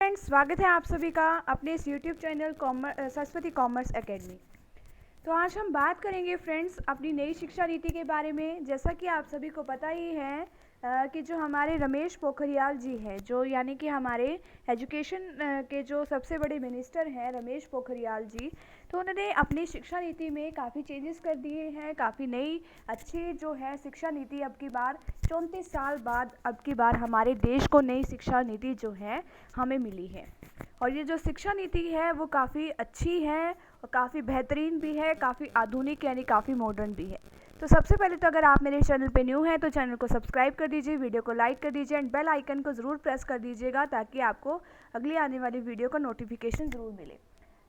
Friends, स्वागत है आप सभी का अपने इस YouTube channel Saraswati commerce academy. तो आज हम बात करेंगे फ्रेंड्स अपनी नई शिक्षा नीति के बारे में। जैसा कि आप सभी को पता ही है कि जो हमारे रमेश पोखरियाल जी हैं, जो यानी कि हमारे एजुकेशन के जो सबसे बड़े मिनिस्टर हैं रमेश पोखरियाल जी, तो उन्होंने अपनी शिक्षा नीति में काफ़ी चेंजेस कर दिए हैं। काफ़ी नई अच्छी जो है शिक्षा नीति अब की बार 34 साल बाद अब की बार हमारे देश को नई शिक्षा नीति जो है हमें मिली है। और ये जो शिक्षा नीति है वो काफ़ी अच्छी है और काफ़ी बेहतरीन भी है, काफ़ी आधुनिक यानी काफ़ी मॉडर्न भी है। तो सबसे पहले तो अगर आप मेरे चैनल पे न्यू हैं तो चैनल को सब्सक्राइब कर दीजिए, वीडियो को लाइक कर दीजिए एंड बेल आइकन को ज़रूर प्रेस कर दीजिएगा ताकि आपको अगली आने वाली वीडियो का नोटिफिकेशन ज़रूर मिले।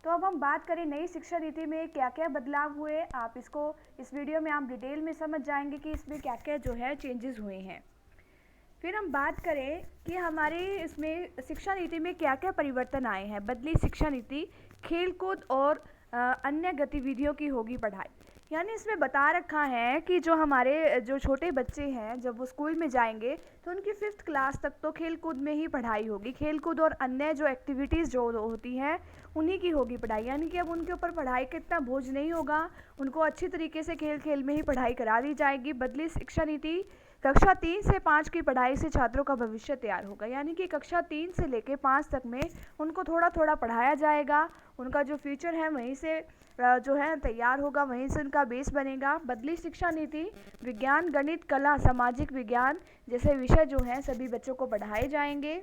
तो अब हम बात करें नई शिक्षा नीति में क्या क्या बदलाव हुए। आप इसको इस वीडियो में आप डिटेल में समझ जाएंगे कि इसमें क्या क्या जो है चेंजेस हुए हैं। फिर हम बात करें कि हमारे इसमें शिक्षा नीति में क्या क्या परिवर्तन आए हैं। बदली शिक्षा नीति, खेलकूद और अन्य गतिविधियों की होगी पढ़ाई। यानी इसमें बता रखा है कि जो हमारे जो छोटे बच्चे हैं जब वो स्कूल में जाएंगे तो उनकी 5th क्लास तक तो खेलकूद में ही पढ़ाई होगी। खेलकूद और अन्य जो एक्टिविटीज़ जो होती हैं उन्हीं की होगी पढ़ाई। यानी कि अब उनके ऊपर पढ़ाई का इतना बोझ नहीं होगा, उनको अच्छी तरीके से खेल खेल में ही पढ़ाई करा दी जाएगी। बदली शिक्षा नीति, कक्षा 3 से 5 की पढ़ाई से छात्रों का भविष्य तैयार होगा। यानी कि कक्षा 3 से लेकर 5 तक में उनको थोड़ा थोड़ा पढ़ाया जाएगा, उनका जो फ्यूचर है वहीं से जो है तैयार होगा, वहीं से उनका बेस बनेगा। बदली शिक्षा नीति, विज्ञान, गणित, कला, सामाजिक विज्ञान जैसे विषय जो हैं सभी बच्चों को पढ़ाए जाएंगे।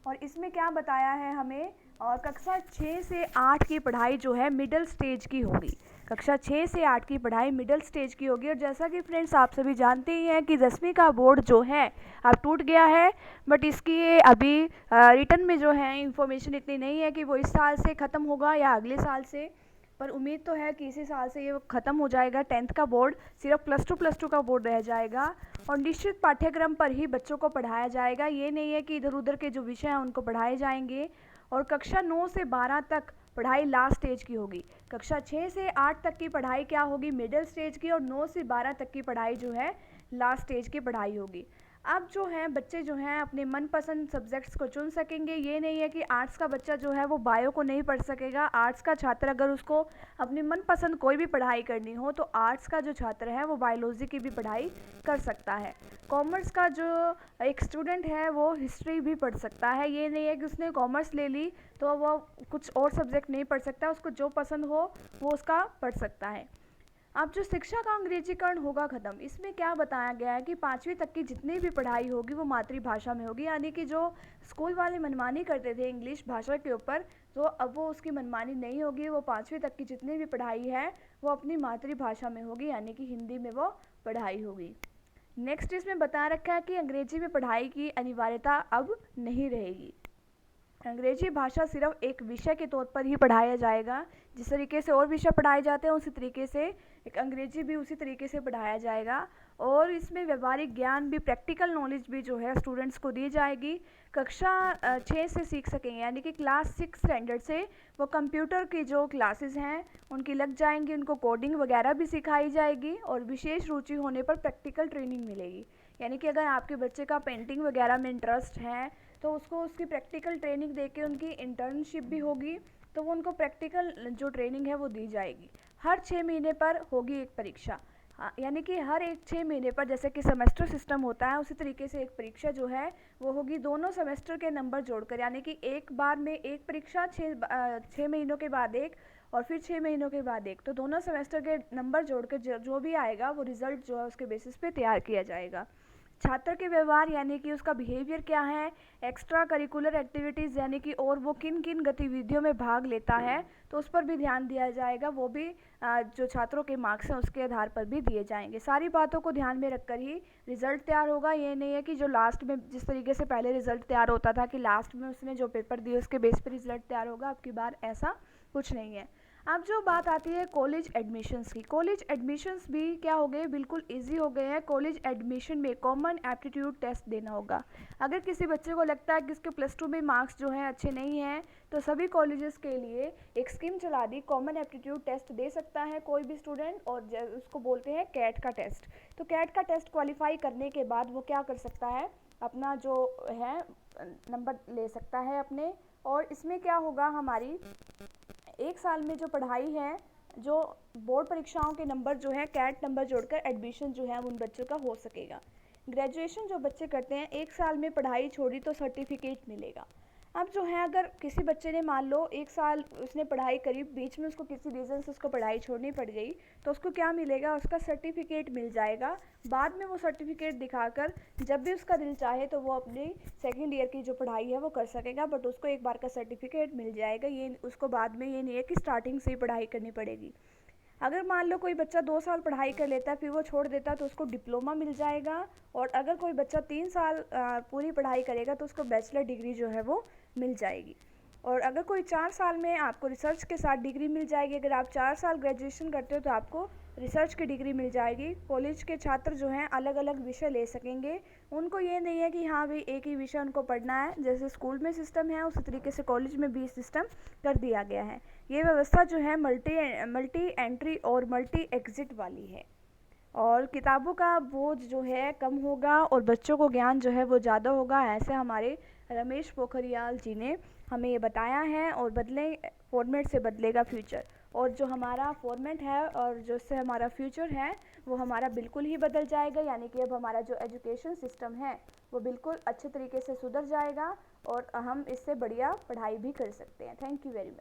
और इसमें क्या बताया है हमें, और कक्षा 6 से 8 की पढ़ाई जो है मिडिल स्टेज की होगी। कक्षा 6 से 8 की पढ़ाई मिडिल स्टेज की होगी। और जैसा कि फ्रेंड्स आप सभी जानते ही हैं कि 10वीं का बोर्ड जो है अब टूट गया है, बट इसकी अभी रिटर्न में जो है इंफॉर्मेशन इतनी नहीं है कि वो इस साल से ख़त्म होगा या अगले साल से, पर उम्मीद तो है कि इसी साल से ये ख़त्म हो जाएगा। 10th का बोर्ड सिर्फ +2 का बोर्ड रह जाएगा और निश्चित पाठ्यक्रम पर ही बच्चों को पढ़ाया जाएगा। ये नहीं है कि इधर उधर के जो विषय हैं उनको पढ़ाए जाएंगे। और कक्षा 9 से 12 तक पढ़ाई लास्ट स्टेज की होगी। कक्षा 6 से 8 तक की पढ़ाई क्या होगी, मिडिल स्टेज की, और 9 से 12 तक की पढ़ाई जो है लास्ट स्टेज की पढ़ाई होगी। अब जो हैं बच्चे जो हैं अपने मनपसंद सब्जेक्ट्स को चुन सकेंगे। ये नहीं है कि आर्ट्स का बच्चा जो है वो बायो को नहीं पढ़ सकेगा। आर्ट्स का छात्र अगर उसको अपनी मनपसंद कोई भी पढ़ाई करनी हो तो आर्ट्स का जो छात्र है वो बायोलॉजी की भी पढ़ाई कर सकता है। कॉमर्स का जो एक स्टूडेंट है वो हिस्ट्री भी पढ़ सकता है। ये नहीं है कि उसने कॉमर्स ले ली तो वो कुछ और सब्जेक्ट नहीं पढ़ सकता, उसको जो पसंद हो वो उसका पढ़ सकता है। अब जो शिक्षा का अंग्रेजीकरण होगा ख़त्म, इसमें क्या बताया गया है कि 5वीं तक की जितनी भी पढ़ाई होगी वो मातृभाषा में होगी। यानी कि जो स्कूल वाले मनमानी करते थे इंग्लिश भाषा के ऊपर, तो अब वो उसकी मनमानी नहीं होगी। वो 5वीं तक की जितनी भी पढ़ाई है वो अपनी मातृभाषा में होगी, यानी कि हिंदी में वो पढ़ाई होगी। नेक्स्ट इसमें बता रखा है कि अंग्रेजी में पढ़ाई की अनिवार्यता अब नहीं रहेगी। अंग्रेजी भाषा सिर्फ एक विषय के तौर पर ही पढ़ाया जाएगा। जिस तरीके से और विषय पढ़ाए जाते हैं उसी तरीके से एक अंग्रेजी भी उसी तरीके से पढ़ाया जाएगा। और इसमें व्यवहारिक ज्ञान भी, प्रैक्टिकल नॉलेज भी जो है स्टूडेंट्स को दी जाएगी। कक्षा 6 से सीख सकेंगे, यानी कि क्लास 6 स्टैंडर्ड से वो कंप्यूटर की जो क्लासेस हैं उनकी लग जाएंगी, उनको कोडिंग वगैरह भी सिखाई जाएगी और विशेष रुचि होने पर प्रैक्टिकल ट्रेनिंग मिलेगी। यानी कि अगर आपके बच्चे का पेंटिंग वगैरह में इंटरेस्ट है तो उसको उसकी प्रैक्टिकल ट्रेनिंग देके उनकी इंटर्नशिप भी होगी, तो वो उनको प्रैक्टिकल जो ट्रेनिंग है वो दी जाएगी। हर 6 महीने पर होगी एक परीक्षा। यानी कि हर एक 6 महीने पर, जैसे कि सेमेस्टर सिस्टम होता है उसी तरीके से एक परीक्षा जो है वो होगी दोनों सेमेस्टर के नंबर जोड़कर। यानी कि एक बार में एक परीक्षा 6 महीनों के बाद एक और फिर 6 महीनों के बाद एक, तो दोनों सेमेस्टर के नंबर जोड़कर जो भी आएगा वो रिज़ल्ट जो है उसके बेसिस पे तैयार किया जाएगा। छात्र के व्यवहार, यानी कि उसका बिहेवियर क्या है। एक्स्ट्रा करिकुलर एक्टिविटीज़, यानी कि और वो किन किन गतिविधियों में भाग लेता है तो उस पर भी ध्यान दिया जाएगा। वो भी जो छात्रों के मार्क्स हैं उसके आधार पर भी दिए जाएंगे। सारी बातों को ध्यान में रखकर ही रिज़ल्ट तैयार होगा। ये नहीं है कि जो लास्ट में जिस तरीके से पहले रिज़ल्ट तैयार होता था कि लास्ट में उसने जो पेपर दिए उसके बेस पर रिज़ल्ट तैयार होगा, अब की बार ऐसा कुछ नहीं है। अब जो बात आती है कॉलेज एडमिशन्स की, कॉलेज एडमिशन्स भी क्या हो गए, बिल्कुल इजी हो गए हैं। कॉलेज एडमिशन में कॉमन एप्टीट्यूड टेस्ट देना होगा। अगर किसी बच्चे को लगता है कि उसके +2 में मार्क्स जो हैं अच्छे नहीं हैं तो सभी कॉलेजेस के लिए एक स्कीम चला दी, कॉमन एप्टीट्यूड टेस्ट दे सकता है कोई भी स्टूडेंट, और उसको बोलते हैं कैट का टेस्ट। तो कैट का टेस्ट क्वालिफाई करने के बाद वो क्या कर सकता है, अपना जो है नंबर ले सकता है अपने। और इसमें क्या होगा, हमारी एक साल में जो पढ़ाई है, जो बोर्ड परीक्षाओं के नंबर जो है कैट नंबर जोड़कर एडमिशन जो है उन बच्चों का हो सकेगा। ग्रेजुएशन जो बच्चे करते हैं, एक साल में पढ़ाई छोड़ी तो सर्टिफिकेट मिलेगा। अब जो है अगर किसी बच्चे ने मान लो एक साल उसने पढ़ाई करी, बीच में उसको किसी रीज़न से उसको पढ़ाई छोड़नी पड़ गई, तो उसको क्या मिलेगा, उसका सर्टिफिकेट मिल जाएगा। बाद में वो सर्टिफिकेट दिखाकर जब भी उसका दिल चाहे तो वो अपनी सेकेंड ईयर की जो पढ़ाई है वो कर सकेगा, बट उसको एक बार का सर्टिफिकेट मिल जाएगा। ये उसको बाद में ये नहीं है कि स्टार्टिंग से ही पढ़ाई करनी पड़ेगी। अगर मान लो कोई बच्चा 2 साल पढ़ाई कर लेता है फिर वो छोड़ देता है तो उसको डिप्लोमा मिल जाएगा। और अगर कोई बच्चा 3 साल पूरी पढ़ाई करेगा तो उसको बैचलर डिग्री जो है वो मिल जाएगी। और अगर कोई 4 साल में आपको रिसर्च के साथ डिग्री मिल जाएगी। अगर आप 4 साल ग्रेजुएशन करते हो तो आपको रिसर्च की डिग्री मिल जाएगी। कॉलेज के छात्र जो हैं अलग अलग विषय ले सकेंगे। उनको ये नहीं है कि हाँ भाई एक ही विषय उनको पढ़ना है, जैसे स्कूल में सिस्टम है उसी तरीके से कॉलेज में भी सिस्टम कर दिया गया है। ये व्यवस्था जो है मल्टी एंट्री और मल्टी एग्जिट वाली है। और किताबों का बोझ जो है कम होगा और बच्चों को ज्ञान जो है वो ज़्यादा होगा, ऐसे हमारे रमेश पोखरियाल जी ने हमें ये बताया है। और बदले फॉर्मेट से बदलेगा फ्यूचर, और जो हमारा फॉर्मेट है और जो से हमारा फ्यूचर है वो हमारा बिल्कुल ही बदल जाएगा। यानी कि अब हमारा जो एजुकेशन सिस्टम है वो बिल्कुल अच्छे तरीके से सुधर जाएगा और हम इससे बढ़िया पढ़ाई भी कर सकते हैं। Thank you very much.